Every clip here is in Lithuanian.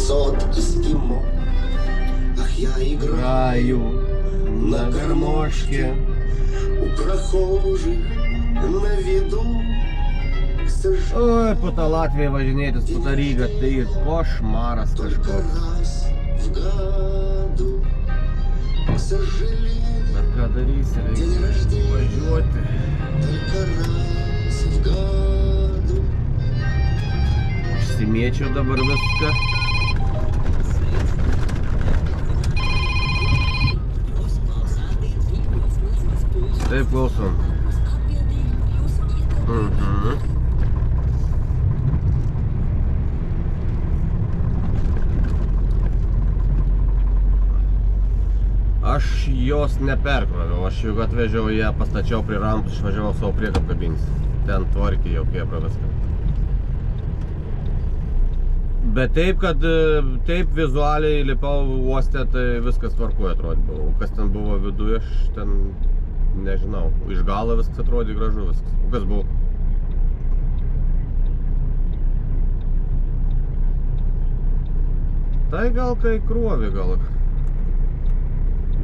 500 эскимо. Ах, я играю на гармошке у прохожих на виду. Ой, po tą Latviją važinėtis, po tą Rygą, tai košmaras Только kažkoks. раз в году, к сожалению, Bet ką darysi, день reikia рождения važiuoti. только раз в году. Išsimėčiau dabar viską. Taip, klausom. Aš jos neperkroviau, aš juk atvežiau ją, pastačiau prie rampos, išvažiavau savo priekab kabins. Ten tvarkė jau kėbra viską. Bet taip, kad taip vizualiai lipau uoste, tai viskas tvarkoje atrodė. Kas ten buvo viduje, aš ten nežinau. Iš galo viskas atrodė gražu viskas. O kas buvo? Tai gal kai kruovi gal.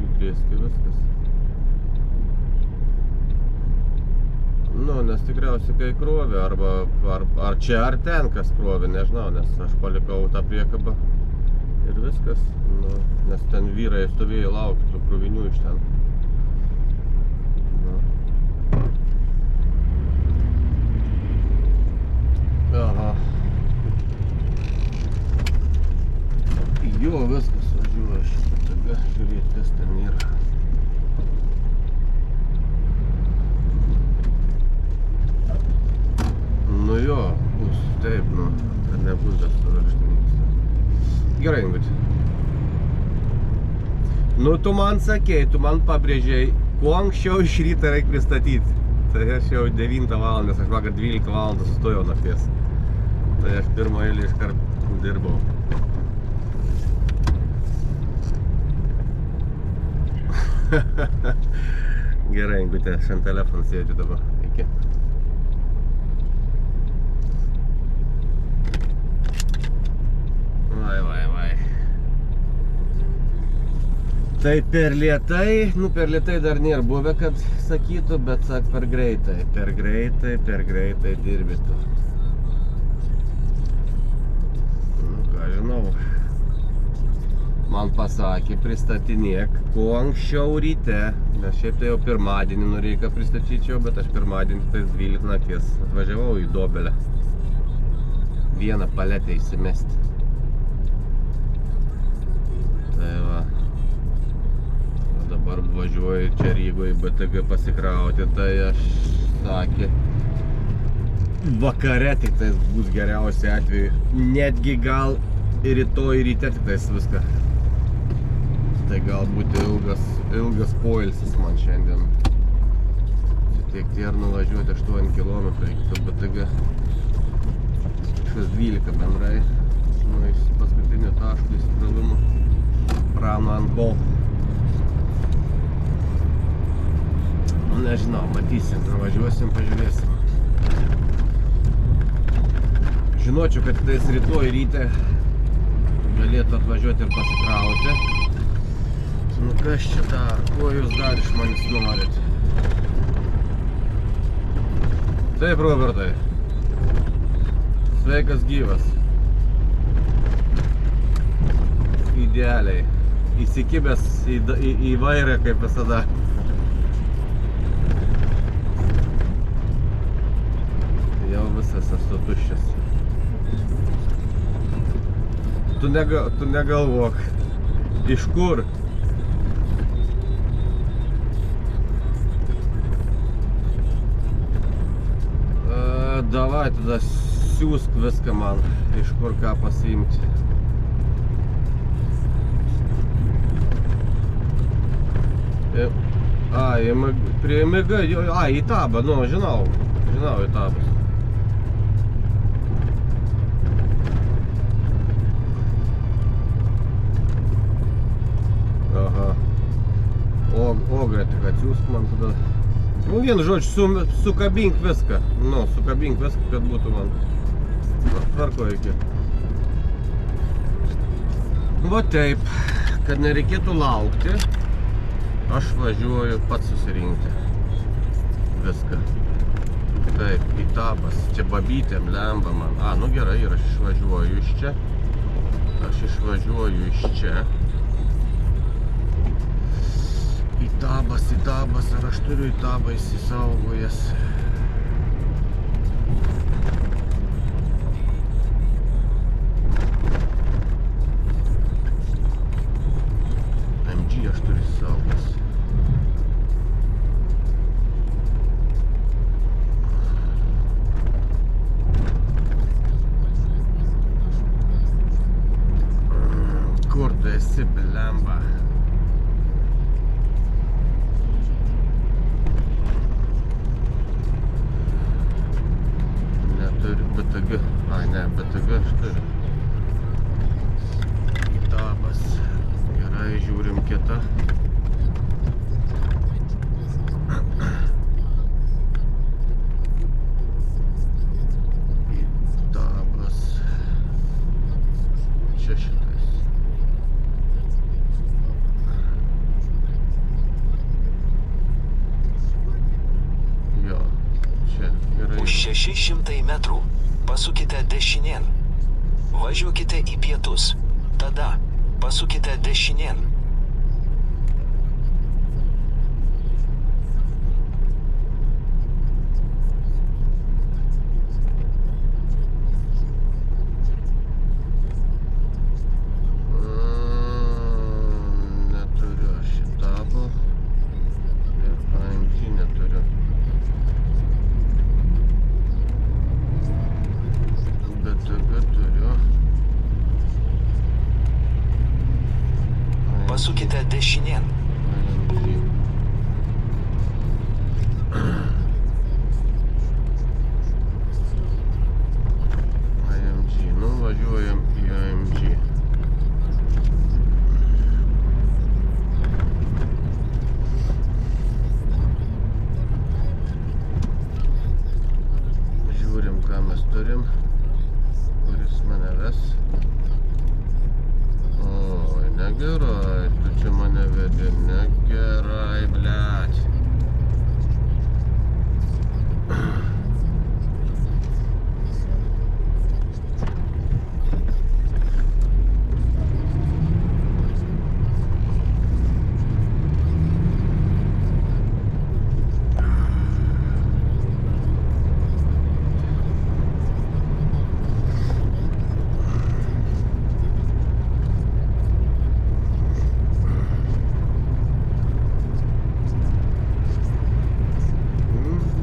Įtrėski viskas. Nu, nes tikriausiai kai kruovi, arba ar čia ar ten kas kruovi, nežinau, nes aš palikau tą priekabą ir viskas. Nu, nes ten vyrai stovėjo laukti tų krovinių iš ten. Nu. Aha. Jo, viskas važiuoja šitą taga, žiūrėti, kas ten yra. Nu jo, bus taip, nu, kad nebus dar suraštinys. Gerai, Ingut. Nu, tu man sakei, tu man pabrėžėjai, kuo anksčiau iš ryto reikia pristatyti. Tai aš jau 9 valandą, nes aš vakar 12 valandą sustojau nakties. Tai aš pirmą eilę iškart dirbau. Gerai, Ingutė, aš ant telefoną sėdžiu dabar. Iki. Vai. Tai per lėtai dar nėra buvę, kad sakytų, bet sak per greitai dirbi tu. Nu, ką žinau. Man pasakė, pristatinėk kuo anksčiau ryte, nes šiaip tai jau pirmadienį norėjo pristatyčiau, bet aš pirmadienį tais 12 nakties atvažiavau į Dobelę. Vieną paletę įsimesti. Tai va. O dabar važiuoju čia Rygoje į BTG pasikrauti, tai aš sakė, vakare tik tais bus geriausiai atveju. Netgi gal ir rytoj ryte tik tais viską. Tai galbūt ilgas poilsis man šiandien. Tiek ir nuvažiuoti 8 km iki BTG. Šios 12 bendrai. Nu, iš paskutinio taško įsikrovimo. Prano ant bol. Nu, nežinau, matysim, nuvažiuosim, pažiūrėsim. Žinočiau, kad tais rytoj ryte galėtų atvažiuoti ir pasikrauti. Nu kas čia dar? Ko jūs dar iš manęs norit? Taip, Robertai. Sveikas gyvas. Idealiai. Įsikibęs į vairą kaip visada. Jau visas esu tuščias. Tu negalvok. Iš kur? Davai, tada siūsk viską man, iš kur ką pasiimti. Prie MG, į tabą, nu, žinau į tabas. Aha. Ogrė, tik atsiūsk man tada. Nu, vienu žodžiu, sukabink viską. Nu, sukabink viską, kad būtų man. Tvarko iki. Va taip, kad nereikėtų laukti, aš važiuoju pats susirinkti viską. Taip, į Tabas, čia babytėm lemba man. Nu gerai, ir aš išvažiuoju iš čia. Aš išvažiuoju iš čia. Į Tabas, ar aš turiu į Tabą įsisaugojęs. MG aš turiu įsisaugojęs. Kur tu esi, blemba? Neturiu BTG. Ai ne, BTG aš turiu. Tabas. Gerai, žiūrim kitą. Tabas. Čia šitas. Jo, čia gerai. Už 600 metrų pasukite dešinėn. Važiuokite į pietus. Tada pasukite dešinėn. Neturiu aš Tabą ir AMG neturiu. BTG turiu. Pasukite dešinėn. AMG. AMG, nu važiuojam į AMG. Žiūrim, ką mes turim, kuris mane ves. Oi, negerai, tu čia mane vedi, negerai, bliač.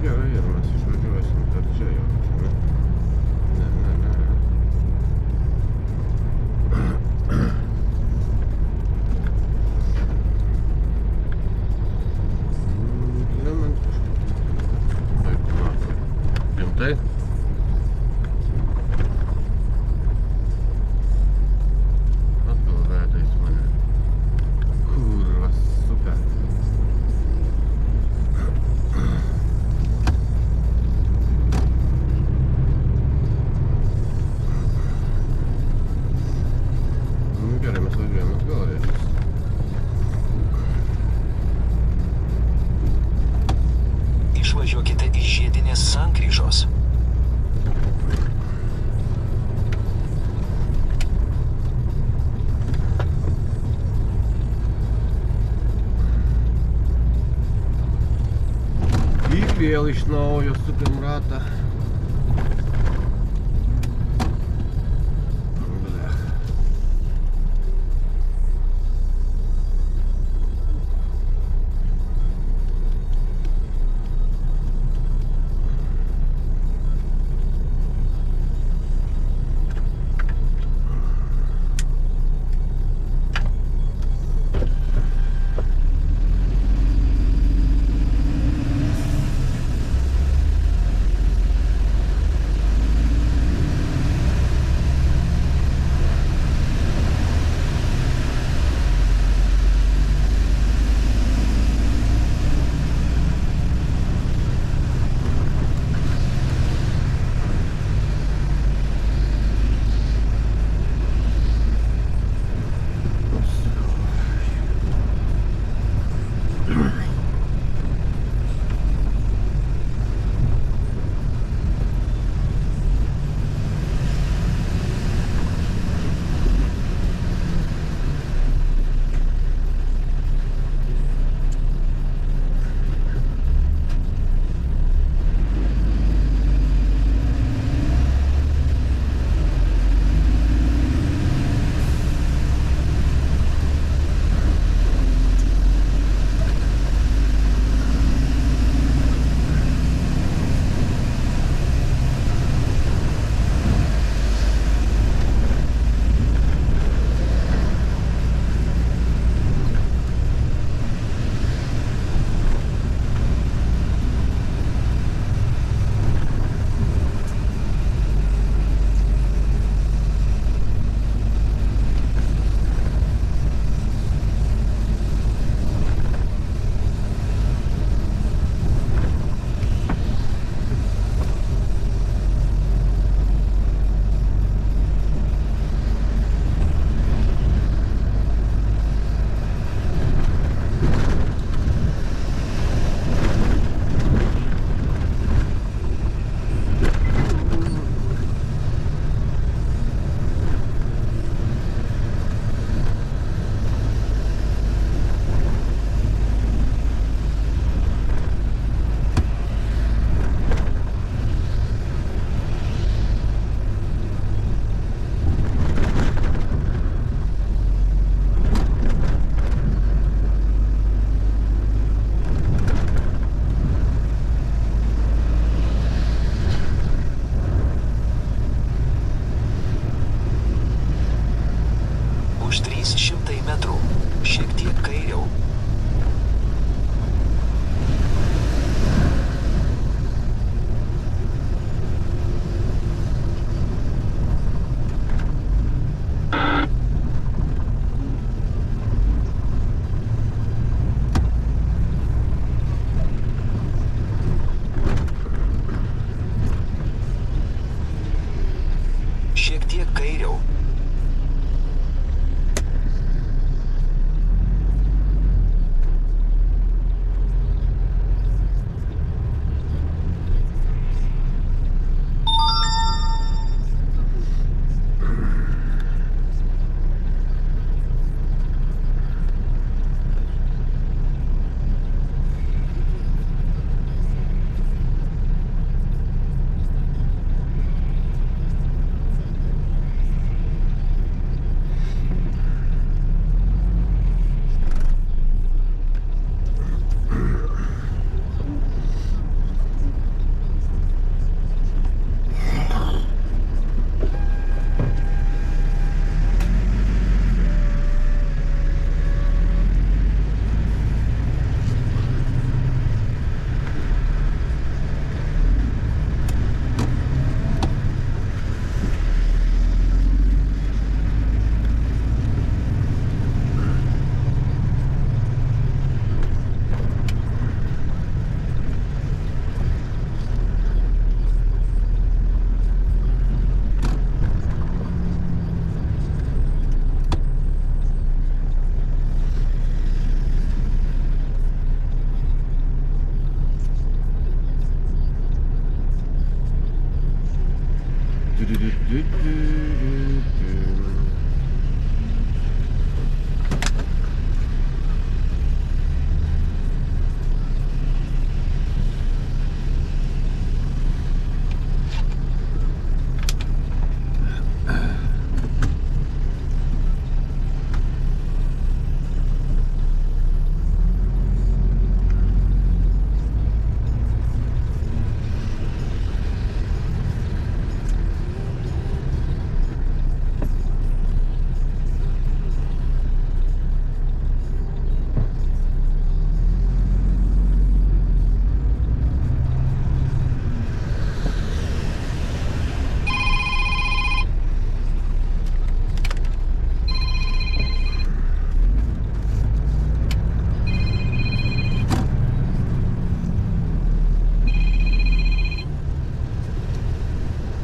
Gerai, ir mes išvažiuosim dar čia jau. Ne. Man kažkaip. Taip, na. Rimtai? Atgal veda jis mane. Kurva, suka. Gerai, mes važiuojam atgal, reiškia. Išvažiuokite iš žiedinės sankryžos. Ir vėl iš naujo sukam ratą. Už 300 metrų. Šiek tiek kairiau. Šiek tiek kairiau.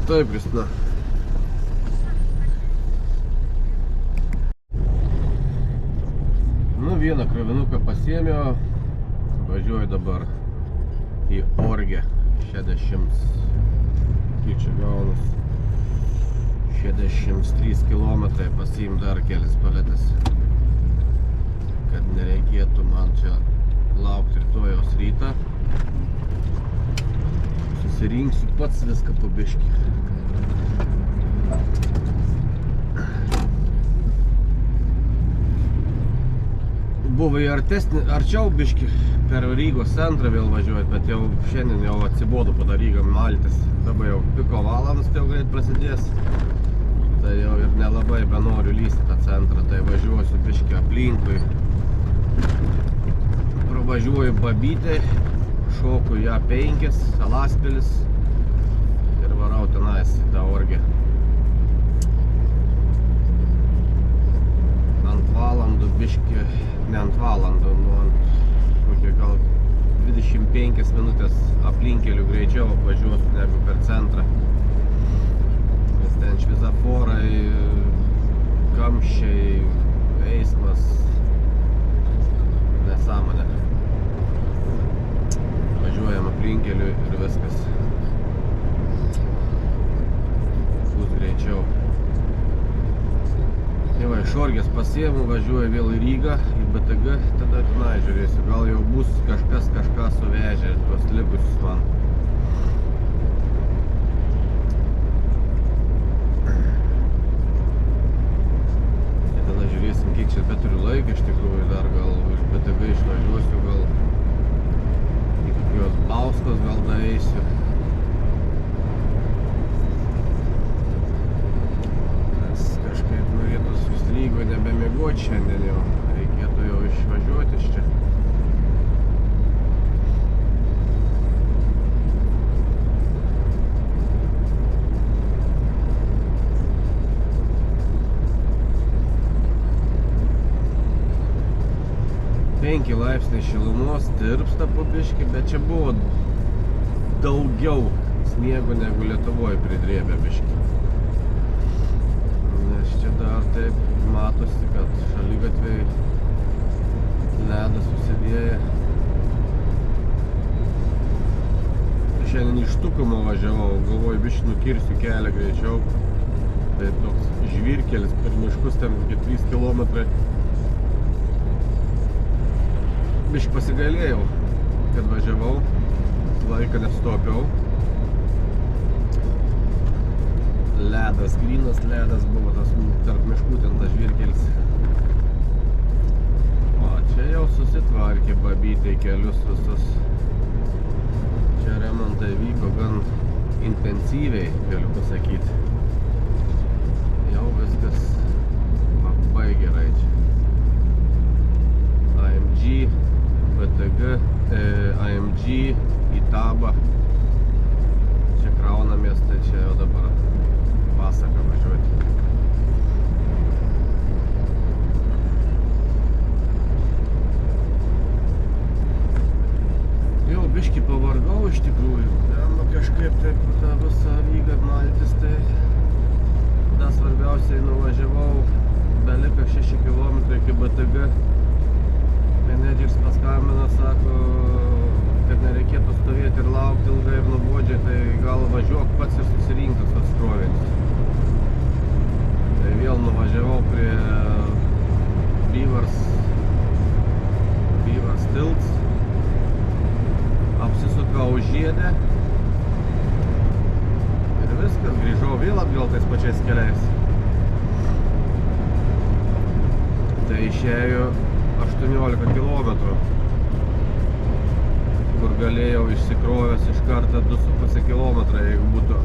Taip, Kristina. Nu, vieną krovinuką pasiėmiau, važiuoju dabar į Orgę, 60, kiek čia gaunas, 63 kilometrai, pasiim dar kelis paletes, kad nereikėtų man čia laukti rytojaus rytą. Susirinksiu pats viską po biškį. Buvo į arčiau biškį per Rygos centrą vėl važiuoti, bet jau šiandien jau atsibodu pada Rygą maltis. Dabar jau piko valandas jau greit prasidės. Tai jau ir nelabai benoriu lysti tą centrą, tai važiuosiu biškį aplinkui. Pravažiuoju Babytei, šoku ją 5, Salaspilis ir varau tenais į tą Orgę. Ant valandų biškį, ne ant valandų, nu ant kokie gal 25 minutės aplinkelių greičiau apvažiuosiu negu per centrą. Nes ten švizaforai, kamščiai, eismas, nesąmonė. Važiuojam aplinkeliu ir viskas bus greičiau. Jau iš Orgės pasiėmu, važiuoju vėl į Rygą, į BTG, tada tenai žiūrėsiu, gal jau bus kažkas kažką suvežę, tuos likusius man. Tai tada žiūrėsim, kiek čia beturiu laiką, iš tikrųjų dar gal iš BTG išvažiuosiu, gal į kokios Bauskos gal daeisiu. Kažkaip norėtųsi Rygoj nebemėgoti. miegoti šiandien jau. Reikėtų jau išvažiuoti iš čia. Penki laipsniai šilumos, tirpsta po biškį, bet čia buvo daugiau sniego negu Lietuvoje pridrėbė biškį. Nes čia dar taip matosi, kad šaligatviai ledas susidėję. Šiandien iš Tukumo važiavau, galvoju biškį nukirsiu kelią greičiau. Tai toks žvyrkelis per miškus, ten 3 kilometrai. Biškį pasigailėjau, kad važiavau, laiką nestopiau. Ledas, grynas ledas buvo tas tarp miškų, ten tas žvyrkelis. O čia jau susitvarkė babytė kelius visus. Čia remontai vyko gan intensyviai, galiu pasakyti. Jau viskas labai gerai čia. AMG, BTG, AMG, Itaba. Čia kraunamės, tai čia jau dabar pasaka važiuoti. Jau biškį pavargau iš tikrųjų. Ten kažkaip taip tą visą Rygą maltis, tai dar svarbiausiai nuvažiavau. Beliko 6 km iki BTG. Menedžeris paskambino, sako, kad nereikėtų stovėti ir laukti ilgai ir nuobodžiai, tai gal važiuok pats ir susirink tas atskrovinis. Tai vėl nuvažiavau prie Beavers tilts, apsisukau žiedę ir viskas, grįžau vėl atgal tais pačiais keliais. Tai išėjo 18 kilometrų, kur galėjau išsikrovęs iš karto 2,5 kilometrą, jeigu būtų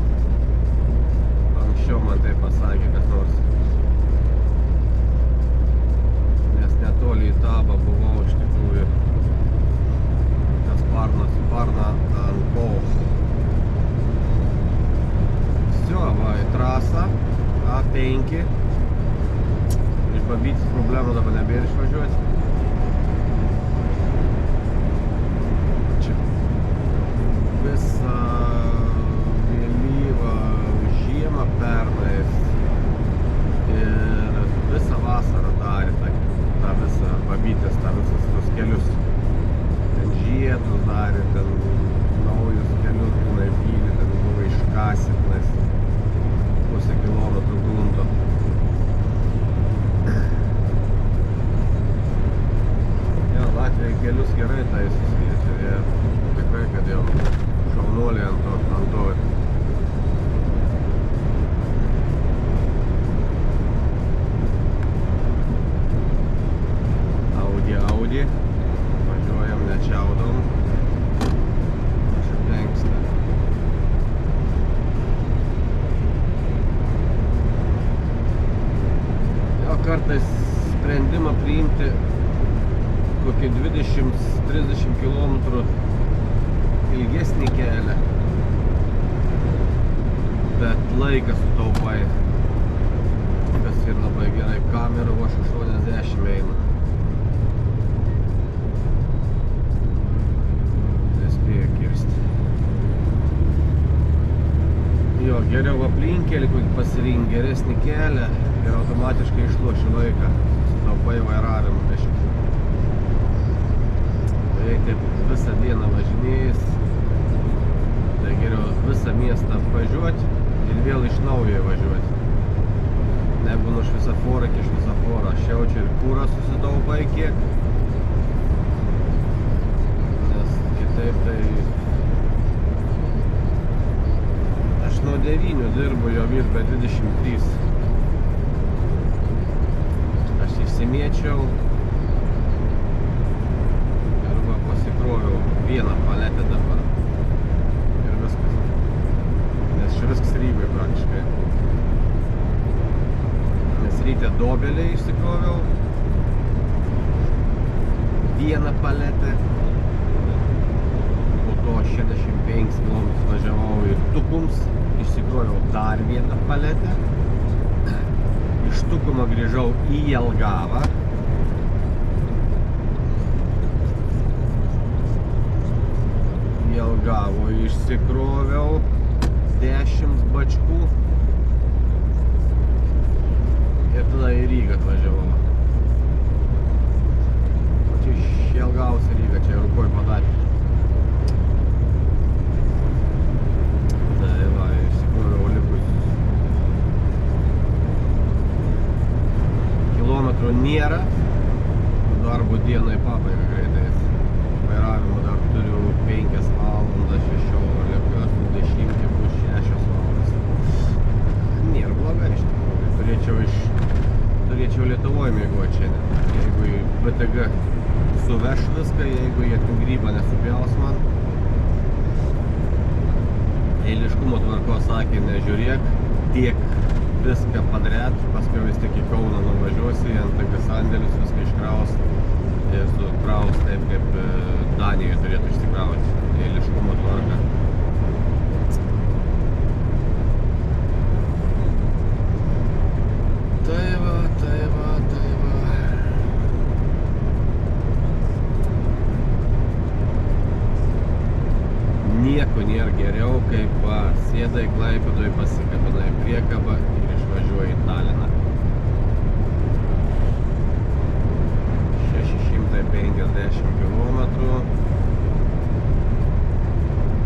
anksčiau man tai pasakė kas nors. Nes netoli į Tabą buvau iš tikrųjų. Tas sparna ant kovos. Всё, va, į trasą A5. Iš Babytės problemų dabar nebėra išvažiuoti. Visą vėlyvą žiemą pernais ir visą vasarą darė tą visą Babytės, tą visus tos kelius. Ten žiedus darė, ten naujus kelius būna įpylė, ten buvo iškasė, pusę kilometrų grunto. Ja, Latvijai kelius gerai taisosi, jie tikrai, kad jau šaunuoliai ant to. Audi. Važiuojam, nečiaudom. Čia lenksta. Jo, kartais sprendimą priimti kokį 20-30 km ilgesnį kelią, bet laiką sutaupai, kas ir labai gerai. Kamera už 80 eina. Nespėjo kirsti. Jo, geriau aplinkelį, kokį pasirink geresnį kelią ir automatiškai išloši laiką, sutaupai vairavimą biškį. Jei taip visą dieną važinėjęs, tai geriau visą miestą apvažiuoti ir vėl iš naujo važiuoti. Negu nuo šviesoforo iki šviesoforo. Aš jaučiu ir kūrą susitaupai kiek. Nes kitaip tai... Aš nuo 9 dirbu, jau virš be 23. Aš išsimėčiau. Pasikroviau vieną paletę dabar ir viskas, nes čia viskas Rygoje praktiškai, nes ryte Dobelėje išsikroviau. išsikroviau. Vieną paletę. Po to 65 km važiavau į Tukums. Išsikroviau dar vieną paletę. Iš Tukumo grįžau į Jelgavą. Jelgavo išsikroviau 10 bačkų. Ir tada į Rygą atvažiavau. O čia iš Jelgavos į Rygą, čia Rukoj padarė. Tai va, išsikroviau likus. Kilometrų nėra. Darbo dieną į pabaigą greitai. Vairavimo dar turiu 5 valandas 16, 10 bus 6 valandas. Nėra blogai iš tikrųjų. Turėčiau Lietuvoje mėgoti šiandien. Jeigu į BTG suveš viską, jeigu jie ten grybą nesupjaus man. Eiliškumo tvarko sakė, nežiūrėk, tiek viską padrėt, paskui vis tik į Kauną nuvažiuosi, į NTG sandėlius viską iškraus ir sukraus taip, kaip Danijoje turėtų išsikrauti. Eiliškumo tvarka. Tai va. Nieko nėra geriau, kaip sėdai Klaipėdoj, pasikabinai priekabą ir išvažiuoji į Taliną. 650 km.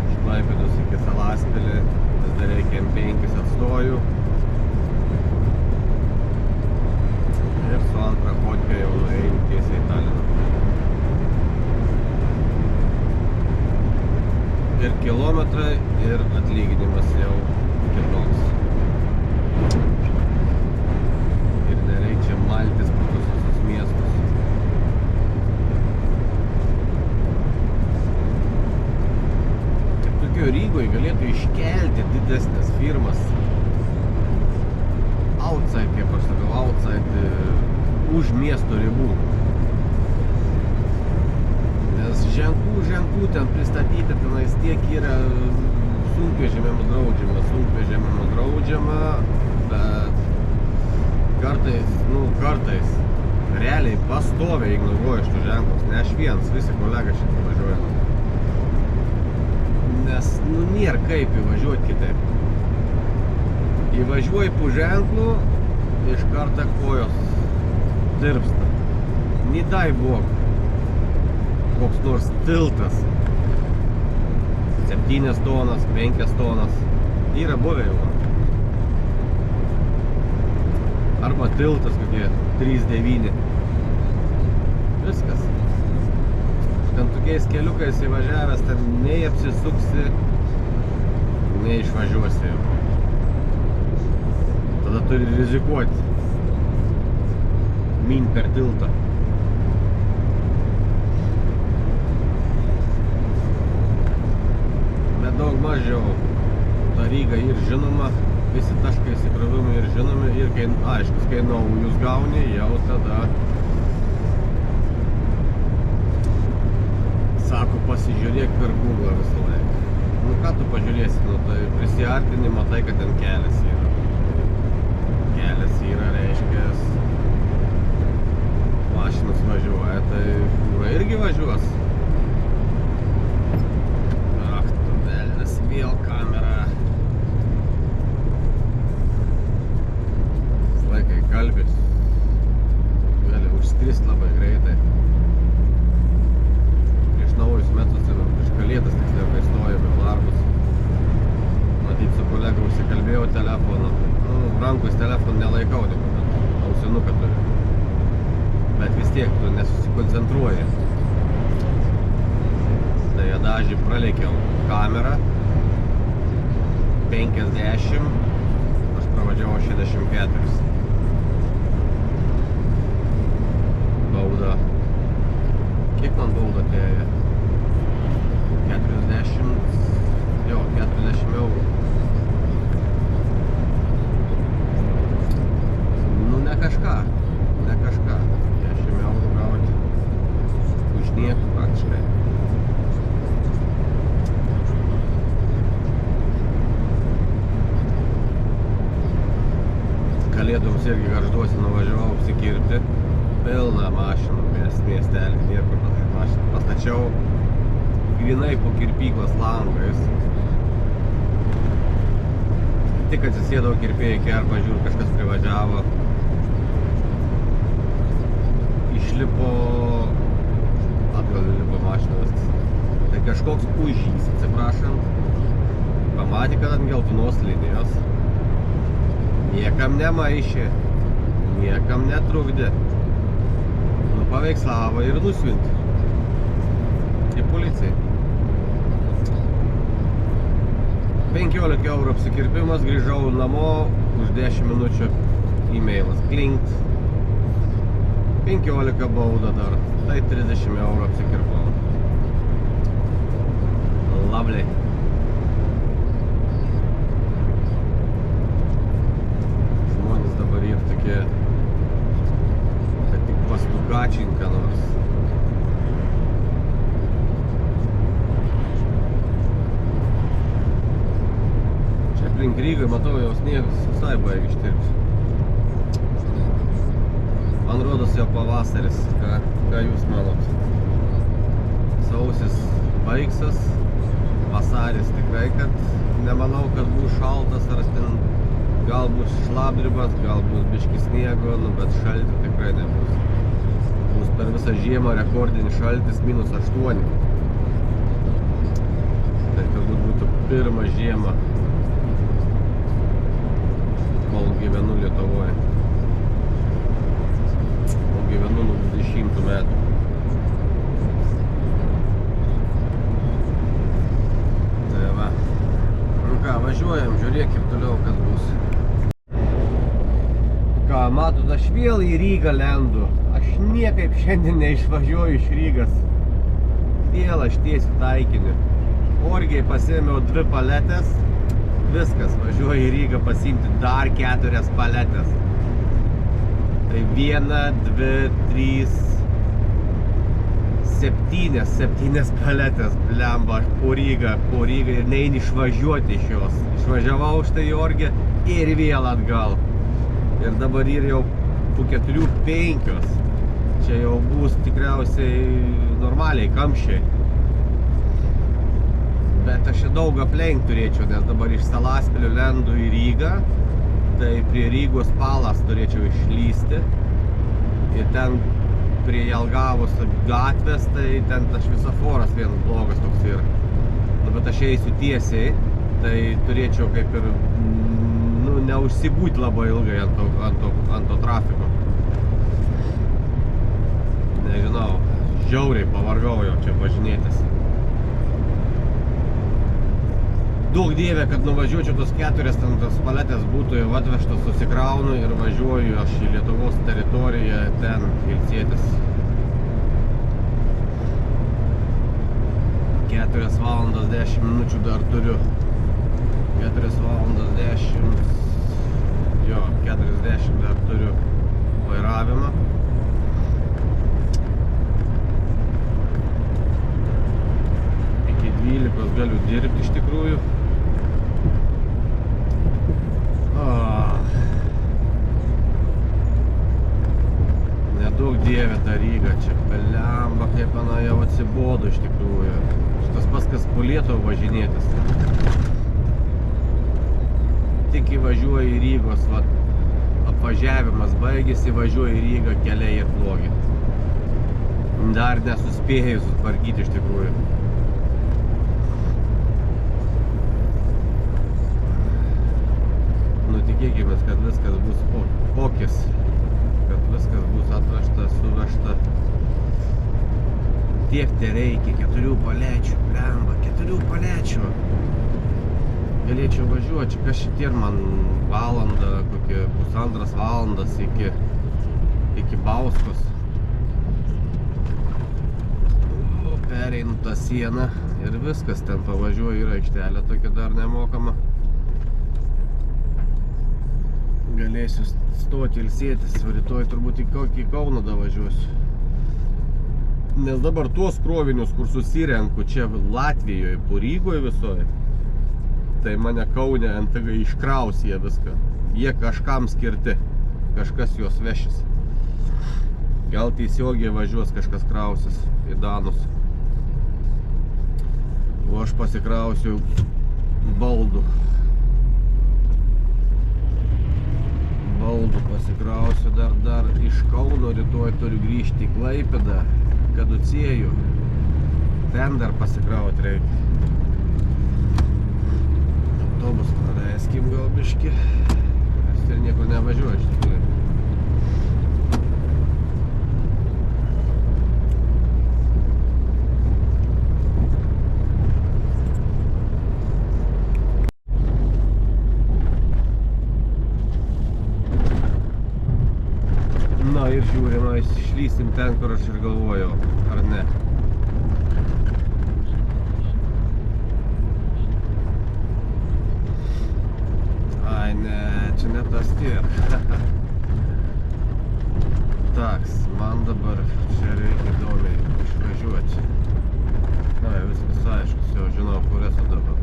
Iš Klaipėdos iki Salaspilį, vis dar reikia M5 atstoju. Ir su antra fotka jau nuėjau tiesiai į Taliną. Ir kilometrai, ir atlyginimas jau kitoks. Ir nereikia maltis po visus miestus. Kaip tokio Rygoje galėtų iškelti didesnės firmas. Outside, kaip aš sakau, outside, už miesto ribų. Nes ženklų ten pristatyti tenais tiek yra sunkvežimiams draudžiama, bet kartais realiai pastoviai ignoruoju šitų ženklus, ne aš vienas, visi kolega šitą važiuoja. Nes nėra kaip įvažiuoti kitaip. Įvažiuoji po ženklų, iš karto kojos tirpsta. Nidai buvo koks nors tiltas 7 tonas, 5 tonas yra buvę jau. Arba tiltas kokie 3,9. Viskas. Ten tokiais keliukais įvažiavęs, ten nei apsisuksi, nei išvažiuosi. Tada turi rizikuoti. Min per tiltą. Daug mažiau ta Ryga ir žinoma, visi taškai įsikrovimai ir žinomi ir aiškus, kai naujus gauni, jau tada sako pasižiūrėk per Google visą laiką. Nu ką tu pažiūrėsi, tai prisiartini, matai, kad ten kelias yra. Kelias yra, reiškia, mašinas važiuoja, tai fūra irgi važiuos. Vėl kamera. Visą laiką kalbis. Gali užskrist labai greitai. Prieš naujus metus, prieš kalėdas, tiksliau, kai stojame darbus. Matyt, su kolega užsikalbėjau telefoną. Rankos telefoną nelaikau, bet ausinuką turiu. Bet vis tiek tu nesusikoncentruoji. Tai dažį pralėkiau kamerą. 50, aš pravažiavau 64. Bauda. Kiek man bauda atėjo? 40 eurų. Nu ne kažką. irgi Gargžduose nuvažiavau apsikirpti. Pilna mašinų, miestelį, niekur mašinų. Pastačiau grinai po kirpyklos langais. Tik atsisėdau kirpėjai kerpą, žiūriu, kažkas privažiavo. Išlipo, atgal lipo mašinas. Tai kažkoks užžys, atsiprašant. Pamatė, kad ant geltonos linijos. Niekam nemaišė, niekam netrukdė. Paveiksavo ir nusiuntė į policiją. 15 eurų apsikirpimas, grįžau namo, už 10 minučių e-mailas klinkt. 15 bauda dar, tai 30 eurų apsikirpau. Lovely. Žmonės dabar yra tokie, kad tik pastukačinka nors. Čia aplink Rygą, matau, jau sniegas visai baigi ištirpti. Man rodos jau pavasaris, ką jūs manot? Sausis baigsas, vasaris tikrai, kad nemanau, kad bus šaltas, ar ten gal bus šlapdribas, gal bus biški sniego, bet šaltį tikrai nebus. Bus per visą žiemą rekordinis šaltis -8. Tai turbūt būtų pirma žiema, kol gyvenu Lietuvoje. Kol gyvenu nuo 20 metų. Tai va. Nu ką, važiuojam, žiūrėkim toliau, kas bus. Ką, matot, aš vėl į Rygą lendu. Aš niekaip šiandien neišvažiuoju iš Rygas. Vėl aš tiesiu taikiniu. Orgiai pasėmiau 2 paletės. Viskas, važiuoju į Rygą pasiimti dar 4 paletės. Tai 1, 2, 3, 7 paletės. Blemba, aš po Rygą ir neini išvažiuoti iš jos. Išvažiavau štai į Orgį ir vėl atgal. Ir dabar yra jau po 4-5. Čia jau bus tikriausiai normaliai kamščiai. Bet aš čia daug aplenkt turėčiau, nes dabar iš Salaspilio lendu į Rygą. Tai prie Rygos palas turėčiau išlysti. Ir ten prie Jelgavos gatvės, tai ten tas šviesoforas vienas blogas toks yra. Nu, bet aš eisiu tiesiai, tai turėčiau kaip ir neužsibūt labai ilgai ant to trafiko. Nežinau, žiauriai pavargau jau čia važinėtis. Daug dievė, kad nuvažiuočiau tos 4 tos paletės būtų jau atvežtos, susikraunu ir važiuoju aš į Lietuvos teritoriją ten ilsėtis. 4 valandas 10 minučių dar turiu. 4 valandas 10. Jo, 40 dar turiu vairavimą. Iki 12 galiu dirbti iš tikrųjų. Nedaug dievė ta Ryga čia, belemba, kaip ana jau atsibodo iš tikrųjų. Šitas pas kas po Lietuvą važinėtis. Tik įvažiuoju į Rygos, apvažiavimas baigėsi, važiuoju į Rygą, keliai ir blogi. Dar nesuspėjau sutvarkyti iš tikrųjų. Nu, tikėkimės, kad viskas bus pokis, kad viskas bus atvežta, suvežta. Tiek te reikia, 4 palečių, blemba, 4 palečių. Galėčiau važiuoti, kas šitie man valandą, kokie 1,5 valandas iki Bauskos. Pereinu tą sieną ir viskas, ten pavažiuoju, yra aikštelė tokia dar nemokama. Galėsiu stoti ilsėtis, o rytoj turbūt į Kauną davažiuosiu. Nes dabar tuos krovinius, kur susirenku čia Latvijoje, po Rygoje visoje, tai mane Kaune NTG iškraus jie viską. Jie kažkam skirti. kažkas juos vešis. Gal tiesiogiai važiuos, kažkas krausis į Danus. O aš pasikrausiu baldų. Baldų pasikrausiu dar iš Kauno, rytoj turiu grįžti į Klaipėdą, Kaduciejų. Ten dar pasikrauti reikia. Autobus praleiskim gal biškį. Aš ir niekur nevažiuoju iš tikrųjų. Na ir žiūrim, išlysim ten, kur aš ir galvojau, ar ne. Ai ne, čia ne tas tiek. Taks, man dabar čia reikia įdomiai išvažiuoti. Ai, viskas aišku, jau žinau, kur esu dabar.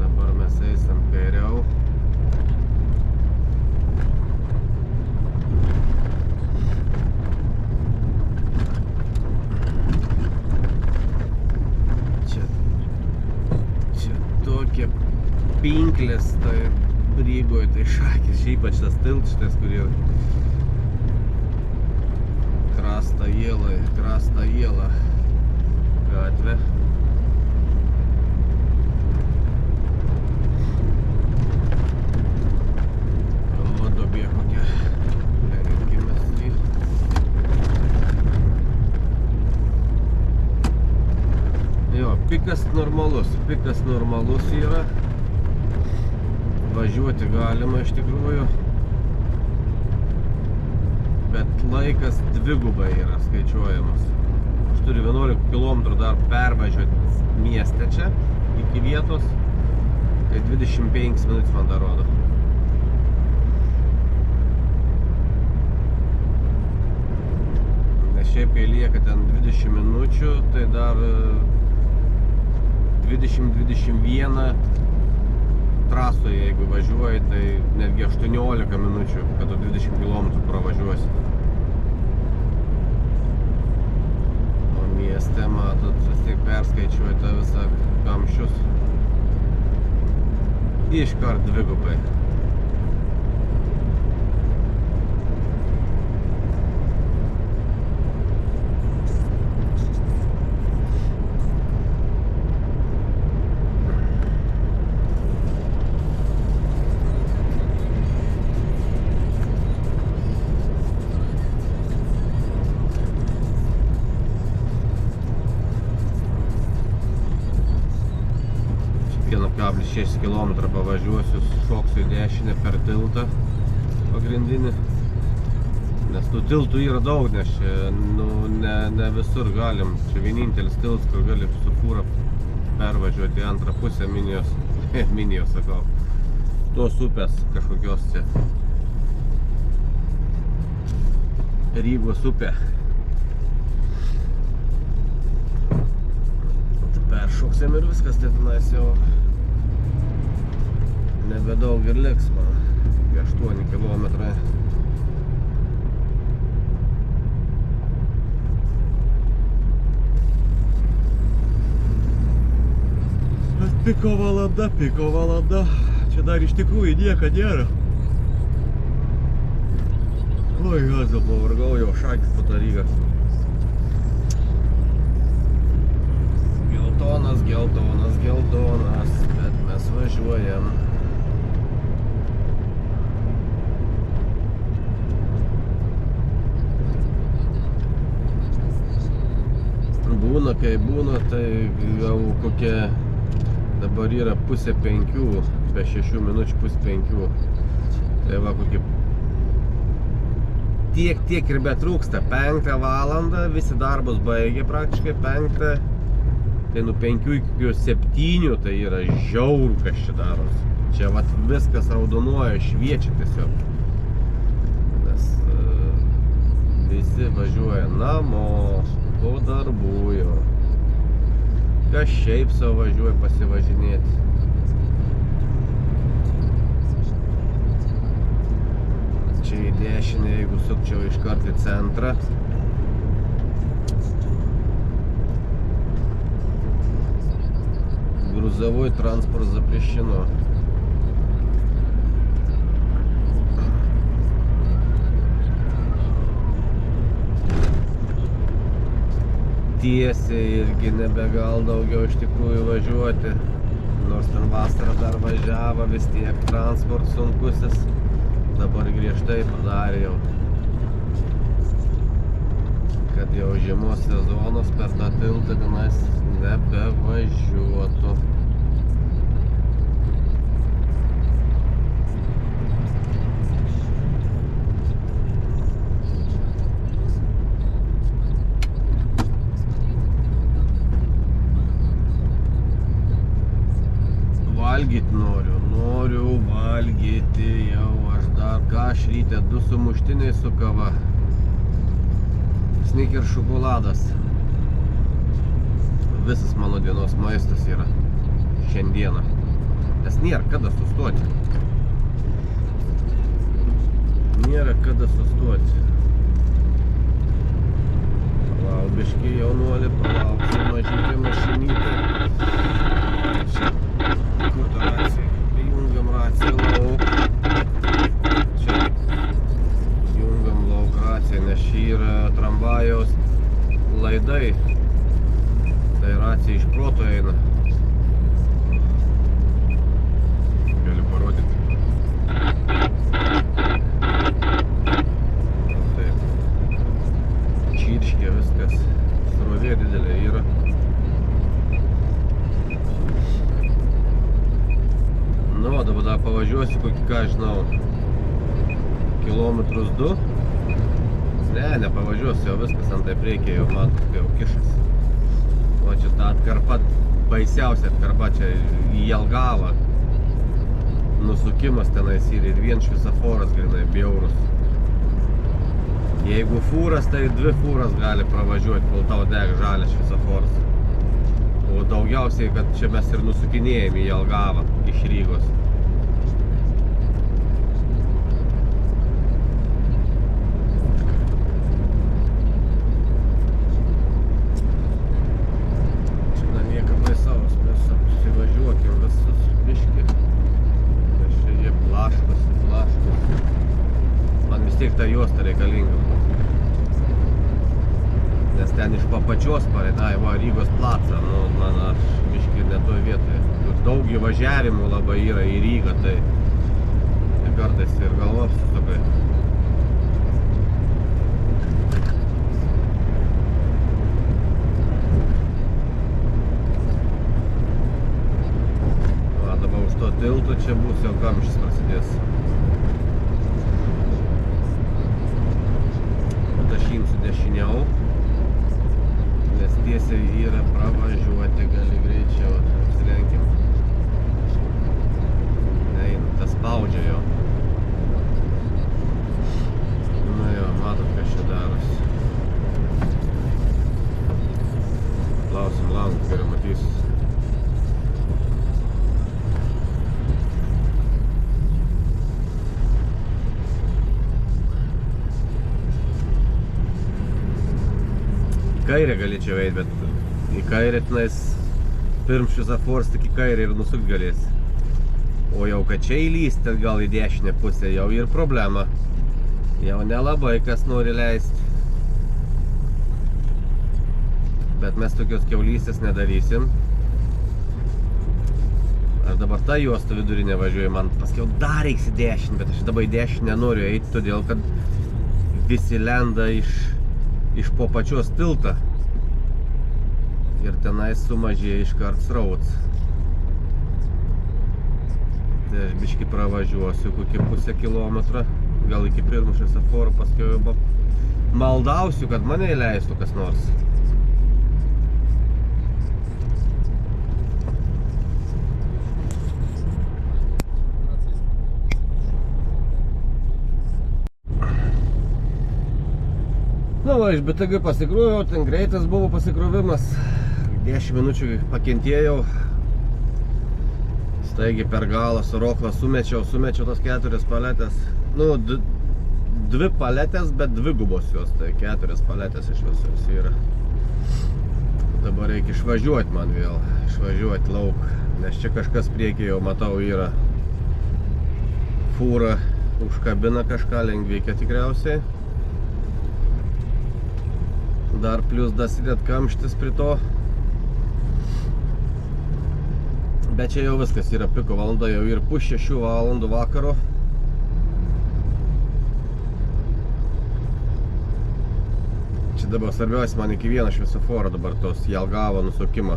Dabar mes eisim kairiau. Tokie pinklės tai Rygoje, tai šakės, ypač tas tiltas, kur yra Krasta Jėla gatvė. O, duobė kokia. Rinkimės į. Jo, pikas normalus yra. Važiuoti galima iš tikrųjų. Bet laikas dvigubai yra skaičiuojamas. Aš turiu 11 km dar pervažiuoti mieste čia iki vietos. Tai 25 minutės man dar rodo. Nes šiaip kai lieka ten 20 minučių, tai dar 20-21 trasoje, jeigu važiuoji, tai netgi 18 minučių, kad tu 20 km pravažiuosi. O mieste, matot, vis tiek perskaičiuoji tą visą kamščius. Iškart dvigubai. Kablis 6 km pavažiuosiu, šoksiu į dešinę per tiltą pagrindinį. Nes tų tiltų yra daug, nes čia ne visur galim. Čia vienintelis tiltas, kur gali su fūra pervažiuoti į antrą pusę Minijos. Minijos, sakau. Tos upės kažkokios čia. Rygos upė. Peršoksim ir viskas, tai tenais jau nebedaug ir liks man. 8 kilometrai. Piko valanda. Čia dar iš tikrųjų nieko nėra. Oi, gazu pavargau, jau šakis po tą Rygą. Geltonas, bet mes važiuojam. Būna, kai būna, tai jau kokia dabar yra 4:30, be 6 minučių 4:30. Tai va kokie tiek ir betrūksta. 5 valandą, visi darbus baigė praktiškai 5. Tai nuo 5 iki 7 tai yra žiauru, kas čia darosi. Čia vat viskas raudonuoja, šviečia tiesiog. Nes visi važiuoja namo, po darbų jo. Kas šiaip savo važiuoja pasivažinėti. čia į dešinę, jeigu sukčiau iškart į centrą. Грузовой транспорт запрещено. Tiesiai irgi nebegal daugiau iš tikrųjų važiuoti. Nors ten vasarą dar važiavo, vis tiek transport sunkusis. Dabar griežtai padarė jau, kad jau žiemos sezonas per tą tiltą tenais nebevažiuotų. Valgyt noriu valgyti jau aš dar ką aš ryte 2 sumuštiniai su kava. Snickers šokoladas. Visas mano dienos maistas yra šiandieną. Nes nėra kada sustoti. Nėra kada sustoti. Palauk biškį jaunuolį, palauk su mažytė mašinytė. Čia. Kur ta racija? Jungiam raciją lauk. Čia. Jungiam lauk raciją, nes šį yra tramvajaus laidai. Tai racija iš proto eina. Galiu parodyti. Taip. Čirškė viskas. Srovė didelė yra. Nu, dabar dar pavažiuosiu kokį, ką žinau, kilometrus 2. Ne, nepavažiuosiu, jau viskas ant taip reikia, jau matot, kai jau kišas. O čia ta atkarpa, baisiausia atkarpa, čia į Jelgavą. Nusukimas tenais ir vien švisaforas grinai bjaurus. Jeigu fūras, tai 2 fūras gali pravažiuoti, kol tau deg žalias švisaforas. O daugiausiai, kad čia mes ir nusukinėjame į Jelgavą iš Rygos. Čia namie kapai savas, mes apsivažiuokim visus biškį. Nes čia jie blaškosi. Man vis tiek ta juosta reikalinga. Nes ten iš papačios pareina, va, Rygos placą, nu, man aš biškį ne toj vietoje. Ir daug įvažiavimų labai yra į Rygą, tai kartais ir galva apsisukai. Va, dabar už to tilto čia bus jau kamštis prasidės. Aš imsiu dešiniau. Nes tiesiai yra pravažiuoti, gali greičiau, apsilenkim. Neina, tas spaudžia jo. Na jo, matot, kas čia darosi. Klausim langų, geriau matysiu. Kairę galėčiau eiti, bet į kairę tenais pirm šviesofors tik į kairę ir nusukt galėsi. O jau kad čia įlysti gal į dešinę pusę, jau ir problema. Jau nelabai kas nori leisti. Bet mes tokios kiaulystės nedarysim. Aš dabar tą juostą vidurinę važiuoju, man paskiau dar reiks į dešinę, bet aš dabar į dešinę nenoriu eiti, todėl kad visi lenda iš po pačios tiltą ir tenais sumažėja iškart srautas. Tai aš biškį pravažiuosiu kokį pusę kilometrą, gal iki pirmo šviesoforo, paskui jau maldausiu, kad mane įleistų kas nors. Nu va, iš BTG pasikroviau, ten greitas buvo pasikrovimas, 10 minučių pakentėjau, staigiai per galą su rokla sumečiau tas 4 paletės, nu 2 paletės, bet 2 gubos jos, tai 4 paletės iš visos yra. Dabar reikia išvažiuoti man vėl, išvažiuoti lauk, nes čia kažkas priekyje jau matau yra. Fūra užkabina kažką, lengveikia tikriausiai. Dar plius dasidėt kamštis prie to. Bet čia jau viskas yra piko valanda, jau ir pus 6 valandų vakaro. Čia dabar svarbiausia man iki vieno šviesoforo dabar tos Jelgavo nusukimą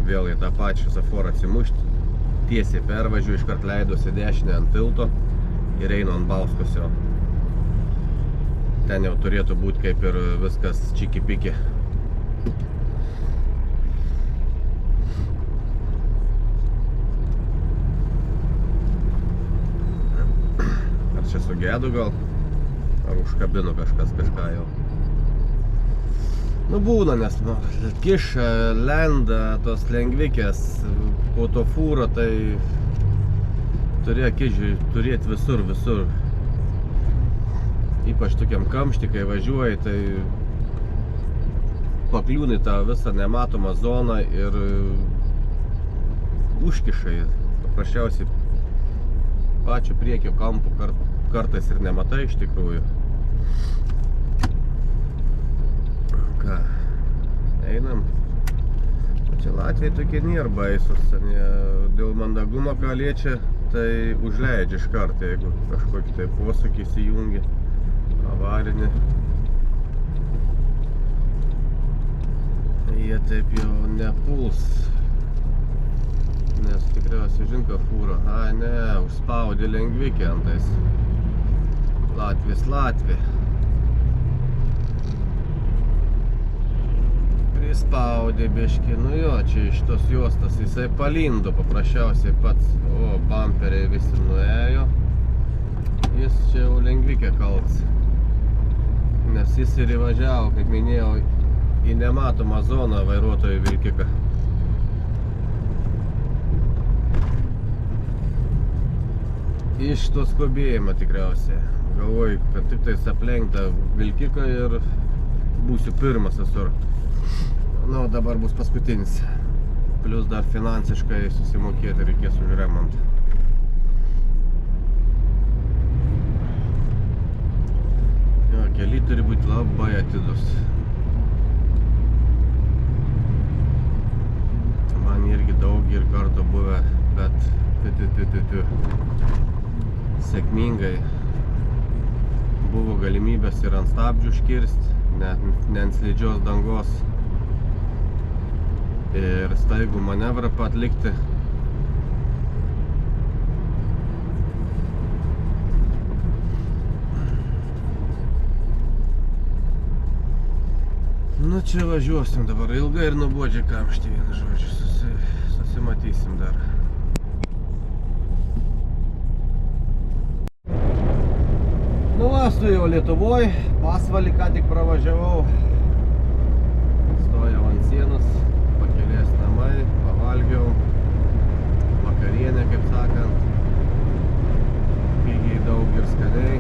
vėl į tą pačią šviesoforą atsimušti. Tiesiai pervažiuoju, iškart leidosi dešinę ant tilto ir einu ant Bauskosio. Ten jau turėtų būti kaip ir viskas čiki-piki. Ar čia sugėdu gal? Ar užkabinu kažką jau? Nu būna, nes kiša, lenda tos lengvikės, po to fūro, tai turėjo turėti visur. Ypač tokiam kamštį, kai važiuoji, tai pakliūni tą visą nematomą zoną ir užkišai. Paprasčiausiai pačiu priekio kampu kartais ir nematai iš tikrųjų. Ką, einam. Čia Latviai tokie nėra baisus, dėl mandagumo ką liečia, tai užleidžia iš karto, jeigu kažkokį tai posūkį įsijungi, avarinį. Jie taip jau nepuls, nes tikriausiai žin, ką fūra. Ai ne, užspaudė lengvikį antais. Latvija. Prispaudė biškį, nu jo, čia iš tos juostas jisai palindo paprasčiausiai pats, o bamperiai visi nuėjo, jis čia jau lengvikė kalts, nes jis ir įvažiavo, kaip minėjau, į nematomą zoną vairuotojų vilkiką. Iš to skubėjimo tikriausiai, galvoju, kad tik tais aplenktą vilkiką ir būsiu pirmas visur. Nu, dabar bus paskutinis. Plius dar finansiškai susimokėti reikės už remontą. Jo, keliai turi būti labai atidus. Man irgi daug ir kartų buvę, bet sėkmingai buvo galimybės ir ant stabdžių užkirsti, ne ant slidžios dangos. Ir staigų manevrą atlikti. Nu čia važiuosim dabar ilgai ir nuobodžiai kamštį, vienu žodžiu, susimatysim dar. Nu va, esu jau Lietuvoj, Pasvalį ką tik pravažiavau. Stojau ant sienos. Pakelės namai, pavalgiau, vakarienė, kaip sakant, pigiai daug ir skaniai.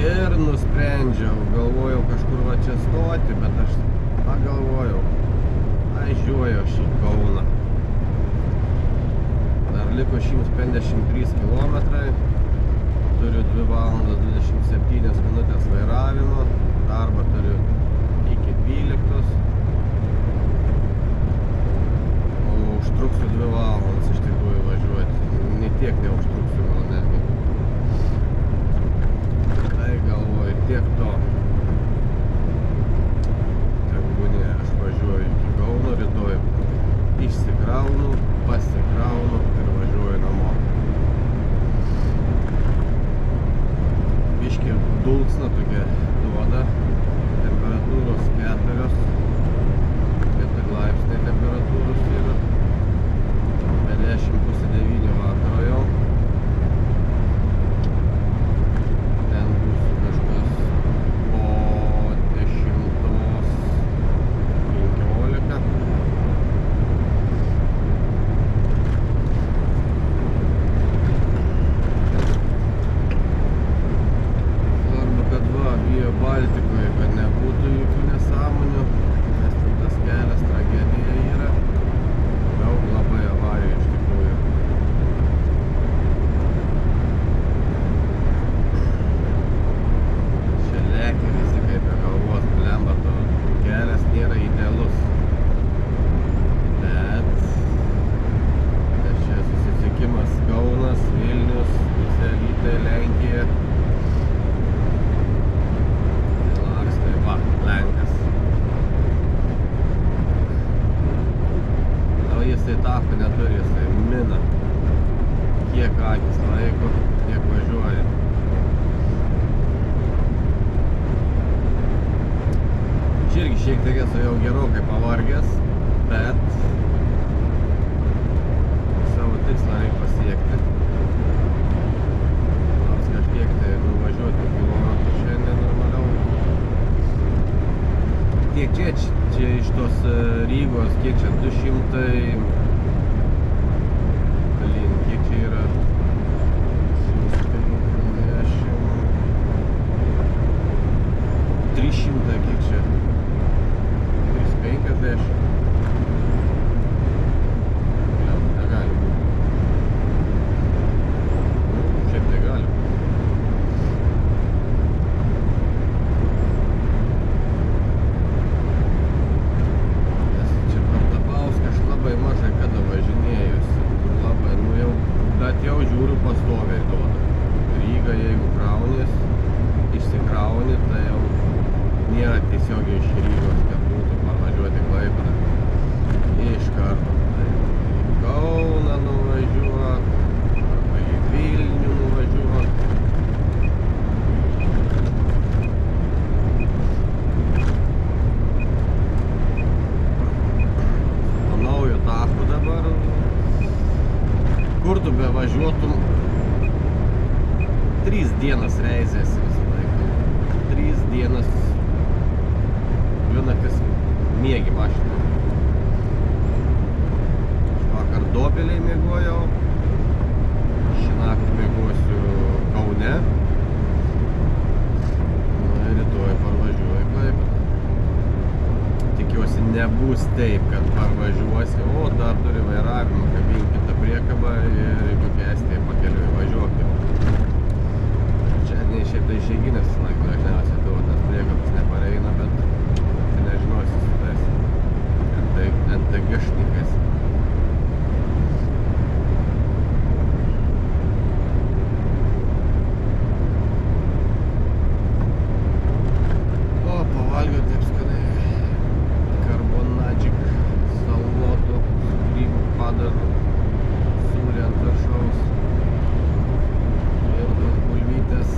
Ir nusprendžiau, galvojau kažkur va čia stoti, bet aš pagalvojau, važiuoju aš į Kauną. Dar liko 153 kilometrai, turiu 2 valandas 27 minutės vairavimo, darbą turiu iki 12, o užtruksiu 2 valandas iš tikrųjų važiuoti, ne tiek neužtruksiu gal netgi. Tai galvoju, tiek to. Tebūnie, aš važiuoju iki Kauno, rytoj išsikraunu, pasikraunu ir važiuoju namo. Biškį dulksna tokia duoda. Temperatūros 4 laipsniai temperatūros yra, be 10:09 vakaro jau. Ten būsiu kažkas po 10:15. Via Baltikoje, kad nebūtų jokių nesąmonių, nes ten tas kelias tragedija yra. Daug labai avarijų iš tikrųjų. Čia lekia visi kaip be galvos, blemba, to kelias nėra idealus. Bet čia susisiekimas Kaunas, Vilnius, visi Alytai, Lenkija. Va, Lenkas. O jisai tako neturi, jisai mina. Kiek akis laiko, kiek važiuoja. Čia irgi šiek tiek esu jau gerokai pavargęs, bet savo tikslą reikia pasiekti. Nors kažkiek tai nuvažiuoti kilometrų šiandien normaliau. Kiek čia iš tos Rygos, kiek čia 200, kiek čia yra 300, kiek čia 350. Negali būti. Šiaip tai gali būti. Labai mažai kada važinėjusi, labai, nu jau, bet jau žiūriu pastoviai duoda. Ryga, jeigu kraunies, išsikrauni, tai jau nėra tiesiogiai iš Rygos, kad būtų parvažiuoti Klaipėdą. Iš karto. Tai į Kauną nuvažiuok, arba į Vilnių nuvažiuok. Taku dabar, kur tu bevažiuotum, 3 dienas reizėsi visą laiką. 3 dienas, vienaktis miegi mašiną. Vakar Dobeliai miegojau, šį naktį miegosiu Kaune. Na, rytoj parvažiuoju Klaipėdą. Tikiuosi nebus taip, kad parvažiuosi, o dar turi vairavimą, kabinkite priekabą ir jeigu kesti pakeliui važiuok jau. Čia šiaip tai išeiginės laiko dažniausiai duot, nes priekabas nepareina, bet tai nežinosi su tais NTG-šnikais. O, pavalgiau taip skaniai. Karbonadžik, salotų, grybų padažų, sūrį ant viršaus ir tos bulvytės.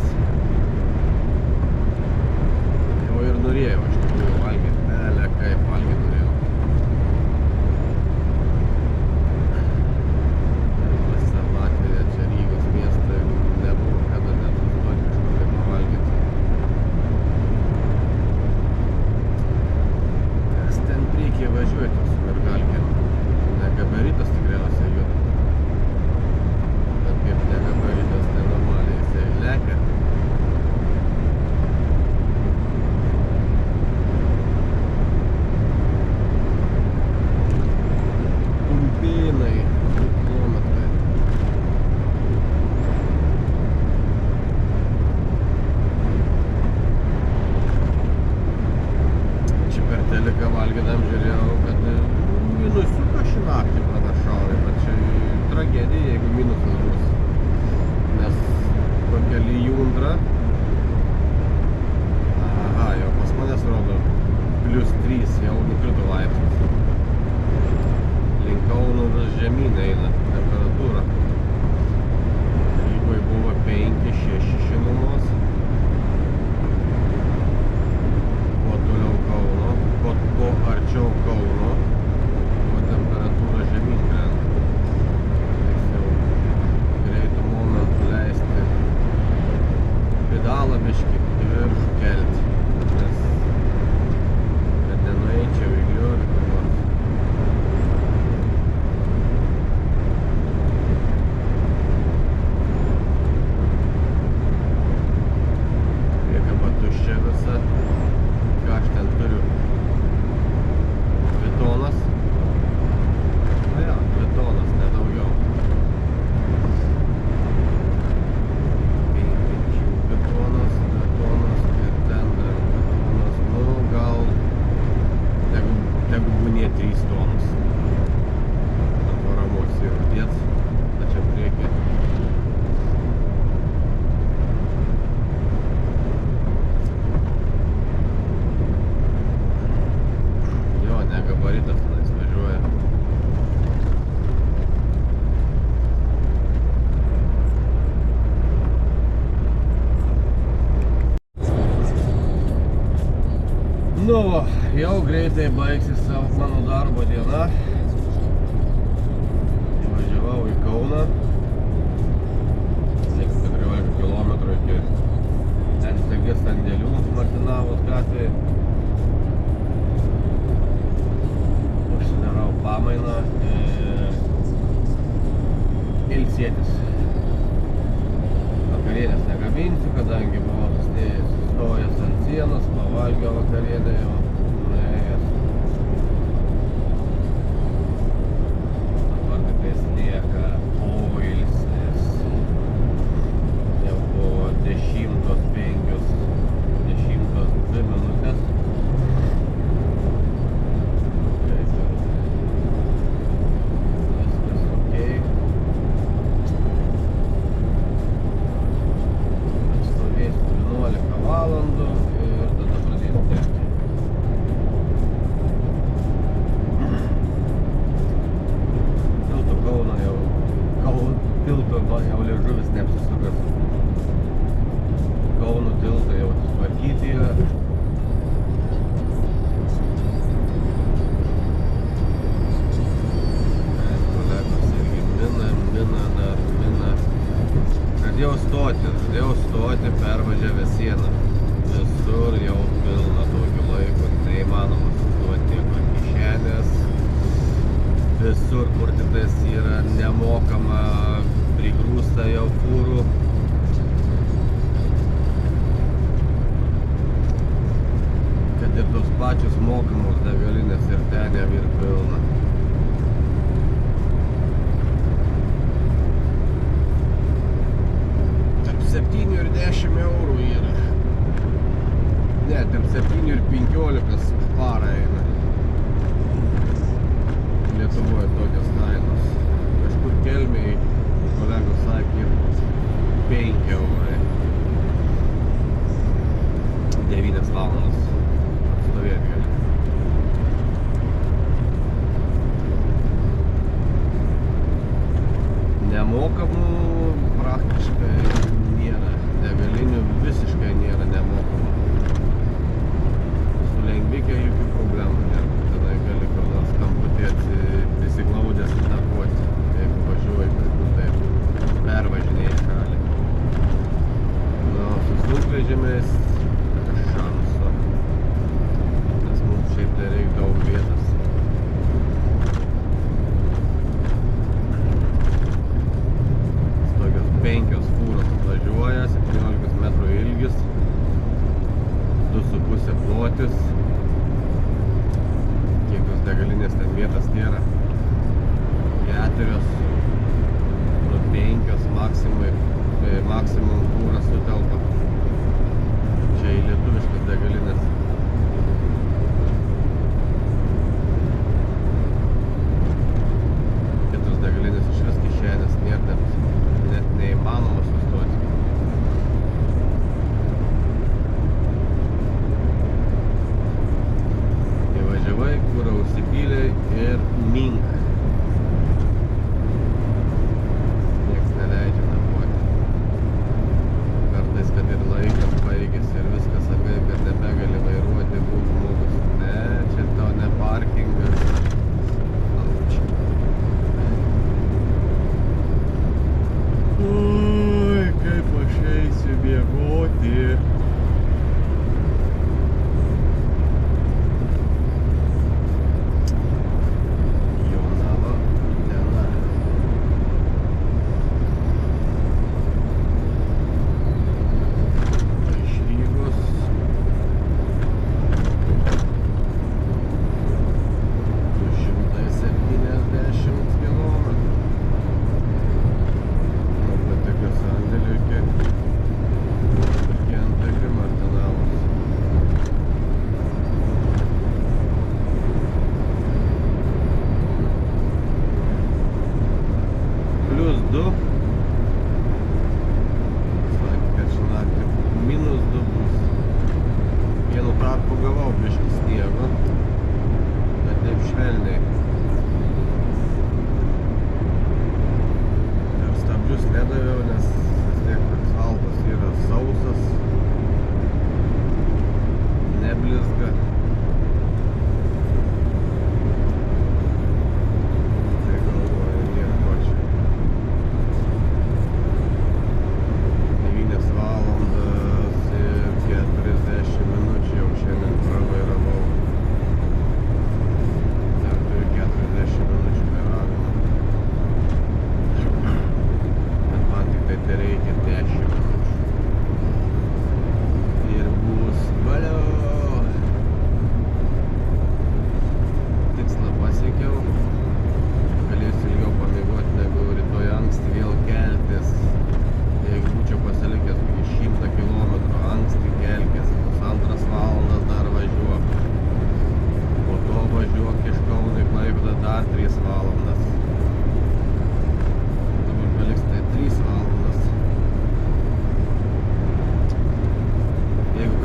Nu, va, jau greitai baigsis savo mano darbo diena. Įvažiavau į Kauną. Liks 14 km iki NSG sandėlių Martinavos gatvėje. Užsidarau pamainą ir ilsėtis. Vakarienės negaminsiu, kadangi buvau sustojęs ant sienos, pavalgiau vakarienę jau nuėjęs. Dabar tiktais lieka poilsis. Jau buvo 10:02 minutės. Viskas okei. Atstovėsiu 11 valandų ir tada pradėsiu tęsti. Tilto Kauno jau liežuvis neapsisukas. Kauno tiltai jau sutvarkyti yra. Kolegos irgi mina. Žadėjau stoti pervažiavę sieną. Visur jau pilna tokiu laiku, neįmanoma sustoti nieko kišenės. Visur, kur tiktais yra nemokama, prigrūsta jau fūrų. Kad ir tos pačios mokamos degalinės ir ten jau ir pilna. Tarp 7 ir 10 eurų yra. Ne, tarp 7 ir 15 už parą eina. Lietuvoje tokios kainos. Kažkur Kelmėj, kolegos sakė, 5 eurai. 9 valandas atstovėti gali. Nemokamų praktiškai nėra. Degalinių visiškai nėra nemokamų. Su lengvikė jokių problemų nėra. Tada gali kur nors kamputį prisiglaudęs nakvoti, jeigu važiuoji kažkur taip pervažinėji šalį. Nu, su sunkvežimiais šanso, nes mums šiaip tai reikia daug vietos. Tokios 5 fūros atvažiuoja, 17 metrų ilgis, 2,5 plotis. Kiek tos degalinės ten vietas nėra. 4, nu 5 maksimum fūras sutelpa. Čia į lietuviškas degalinės. Kitos degalinės iš vis kišenės nėra, net neįmanoma sustoti. Įvažiavai, kurą užsipylei ir mink. Nieks neleidžia nakvoti. Kartais, kad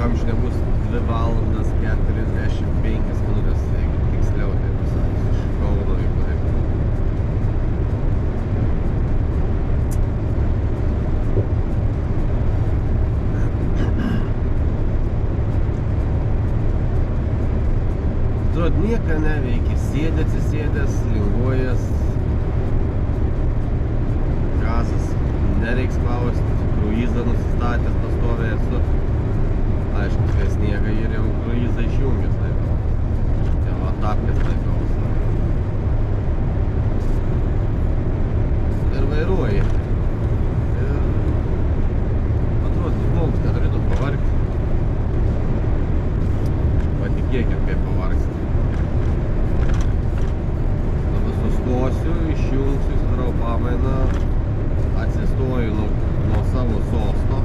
amžinė bus 2 valandas 45 minutės, jeigu tiksliau, tai visai iš Kauno į Klaipėdą. Atrodo, nieko neveikia, sėdė atsisėdęs, linguojas, gazas, nereiks spausti, kruizą nusistatęs pastoviai esu. Aišku, kai sniegą ir jau kruizą išjungęs laikau. Jau atapkės laikau. Ir vairuoji. Ir atrodo, žmogus neturėtų pavargti. Patikėkit, kaip pavargsti. Tada sustosiu, išjungsiu, įsidarau pamainą, atsistoju nuo savo sosto.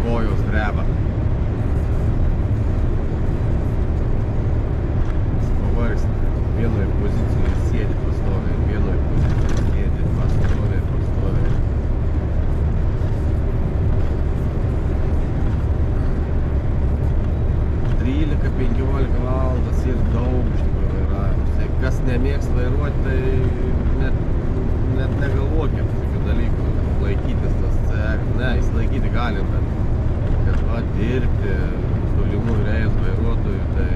Kojos dreba. Pavargsti. Vienoje pozicijoje sėdi pastoviai, vienoje pozicijoje sėdi pastoviai. 13-15 valandas ir daug iš tikrųjų vairavimas. Tai kas nemėgs vairuoti, tai net negalvokit tokių dalykų. Laikytis tas CR. Ne, įsilaikyti galim, bet kad va dirbti tolimų reisų vairuotojų, tai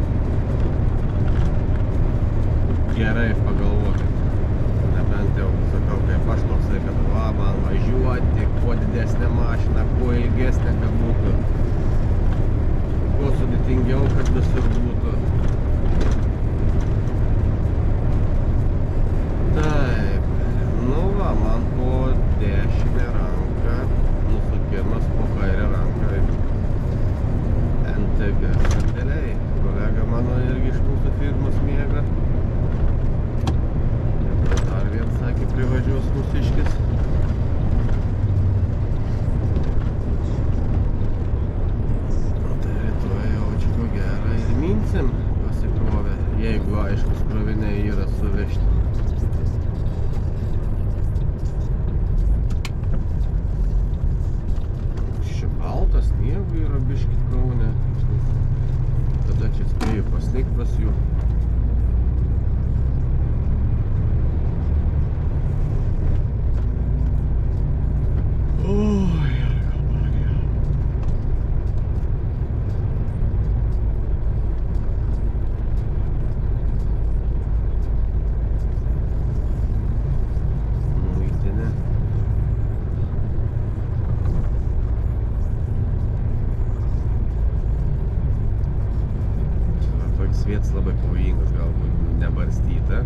gerai pagalvokit. Nebent jau sakau, kaip aš toksai, kad va, man važiuoti, kuo didesnė mašina, kuo ilgesnė, kad būtų, kuo sudėtingiau, kad visur būtų. Taip, nu va, man po dešinę ranką nusukimas po kairę ranką NTG sandėliai. Kolega mano irgi iš mūsų firmos miega. Ir dar vien sakė, privažiuos mūsiškis. Tai rytoj jaučiu gerą ir minsim pasikrovę, jeigu aiškus kroviniai yra suvežti. Baltas sniegų yra biški Kaune. Tada čia spėju pasnigt pas jų. Oi, Marija. Muitinė. Vietas labai pavojingas, galbūt nebarstyta.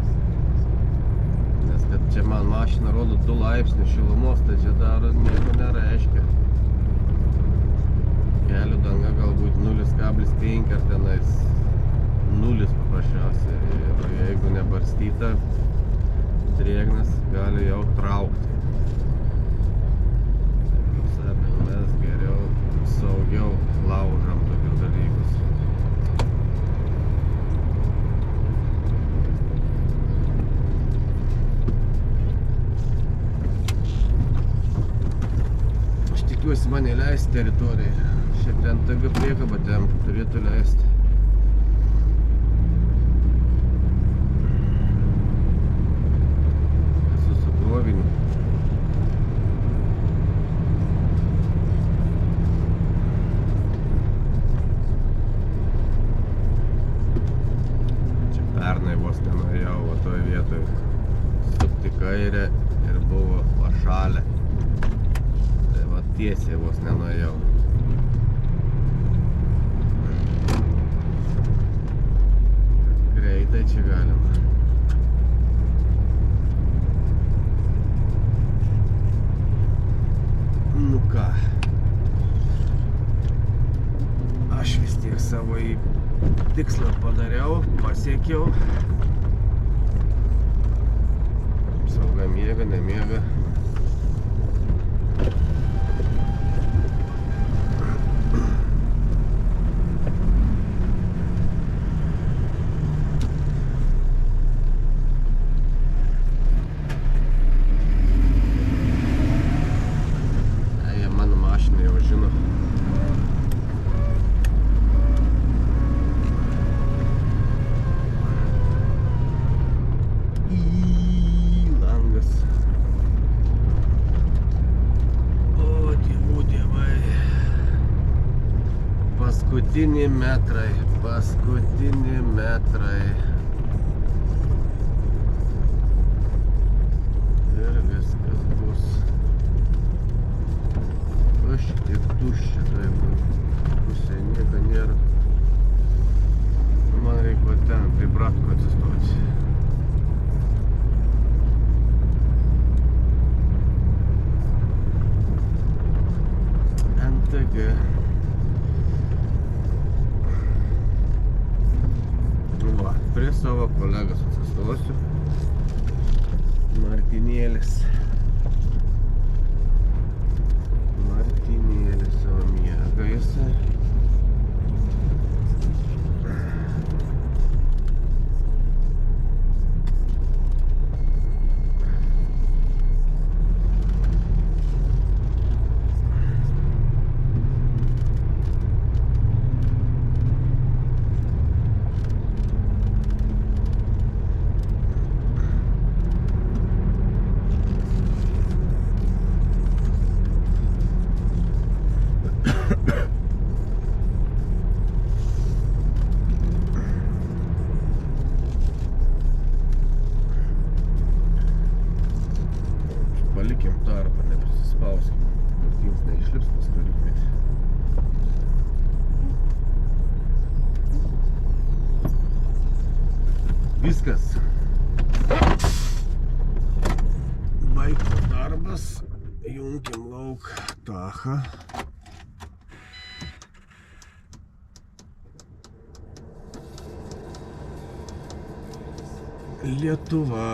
Nes kad čia man mašina rodo 2 laipsnių šilumos, tai čia dar nieko nereiškia. Kelio danga galbūt 0,5 ar tenais 0 paprasčiausiai. Ir jeigu nebarstyta, drėgnas gali jau traukti. Kaip sakant, mes geriau saugiau laužam tokius dalykus. Tikiuosi mane leisti teritoriją. Šiaip ten TG priekabą tempti turėtų leisti. Esu su kroviniu. Čia pernai vos nenuėjau, o toj vietoj sukti kairę ir buvo pašalę. Tiesiai vos nenuėjau. Greitai čia galima. Nu ką. Aš vis tiek savo tikslą padariau, pasiekiau. Sauga miega, nemiega. Paskutiniai metrai, paskutiniai metrai. Ir viskas bus. Aš tiek tuščia, tai pusė nieko nėra. Man reikia va ten prie Bratko atsistoti. NTG. Va, prie savo kolegos atsistosiu. Martinėlis savo miega jisai. Palikim tarpą, neprisispausim. Martins neišlips paskui rykmetį. Viskas. Baigtas darbas. Junkim lauk tachą. Lietuva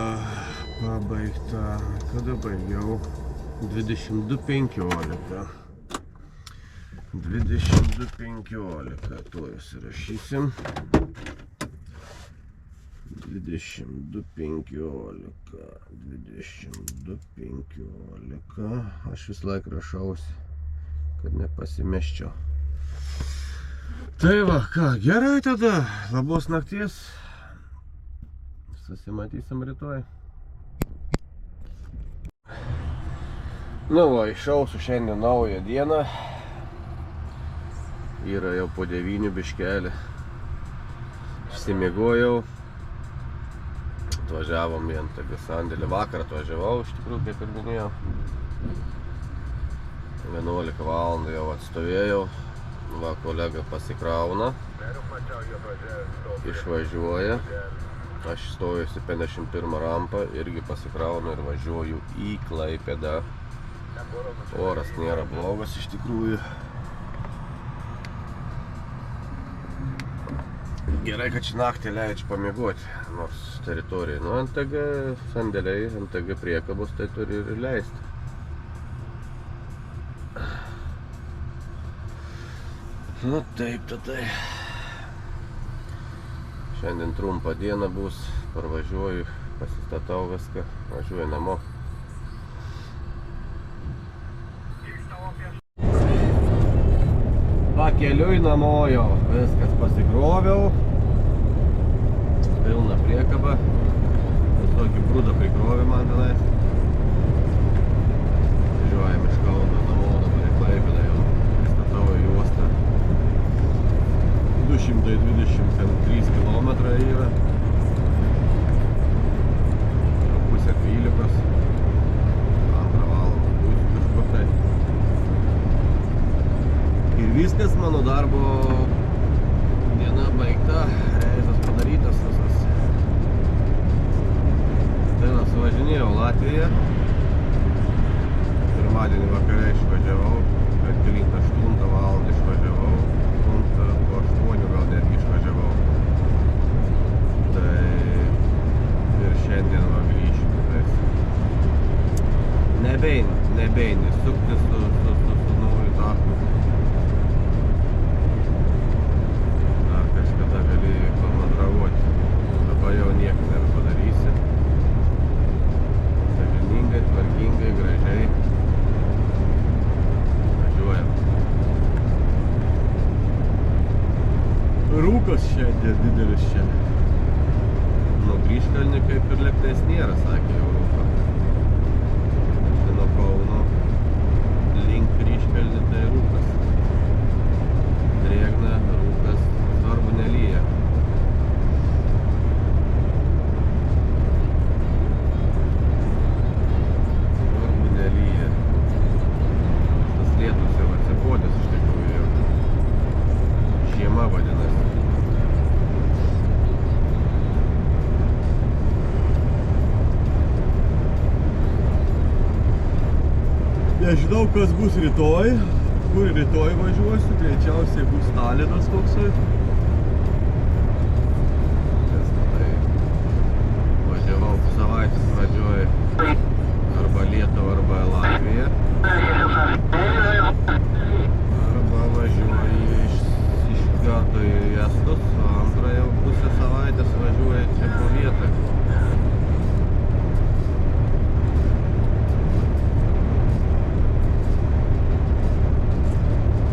pabaigta. Kada baigiau? 22.15. 22.15. Tuo įsirašysim. 22.15. Aš vis laik rašausi, kad nepasimeščiau. Tai va, ką, gerai tada. Labos nakties. Susimatysim rytoj. Nu va, išausiu šiandien naują dieną. Yra jau po 9 biškelį. Išsimiegojau. Atvažiavom į NTG sandėlį. Vakar atvažiavau, iš tikrųjų, kaip ir minėjau. 11 valandą jau atstovėjau. Va, kolega pasikrauna. Išvažiuoja. Aš stojusi 51 rampą, irgi pasikraunu ir važiuoju į Klaipėdą. Oras nėra blogas iš tikrųjų. Gerai, kad šį naktį leidžia pamiegoti, nors teritorijai. Nu, NTG sandėliai, NTG priekabos, tai turi ir leisti. Nu, taip, tai. Šiandien trumpa diena bus, parvažiuoju, pasistatau viską, važiuoju namo. Pakeliui namo jau, viskas pasikroviau. Pilna priekaba. Tokį brūdą prikrovė man tenai. Važiuojam iš Kauno namo, dabar į Klaipėdą jau pristatau į uostą. 223 km yra. Pusė 12. Antrą valandą būsiu kažkur tai. Ir viskas, mano darbo diena baigta, reizas padarytas visas. Ten suvažinėjau Latviją. Pirmadienį vakare išvažiavau, bet 8 valandą išvažiavau. Po 8 gal netgi išvažiavau. Tai ir šiandien va grįšiu. Nebeini sukti su nauju taku. Dar kažkada gali pamandravuoti. Dabar jau nieko nebepadarysi. Sąžiningai, tvarkingai, gražiai. Važiuojam. Rūkas šiandien didelis čia. Nuo Kryžkalnį kaip ir lėktais nėra, sakė jau rūko. Nuo Kauno link Kryžkalnį tai rūkas. Drėgna, kas bus rytoj. Kur rytoj važiuosiu, greičiausiai bus Talinas toksai. Nes tai važiavau savaitės pradžioj arba Lietuvą, arba Latviją. Arba važiuoju iš karto į Estus, o antrą jau pusę savaitės važiuoju čia po vietą.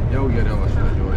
Jau geriau aš važiuoju.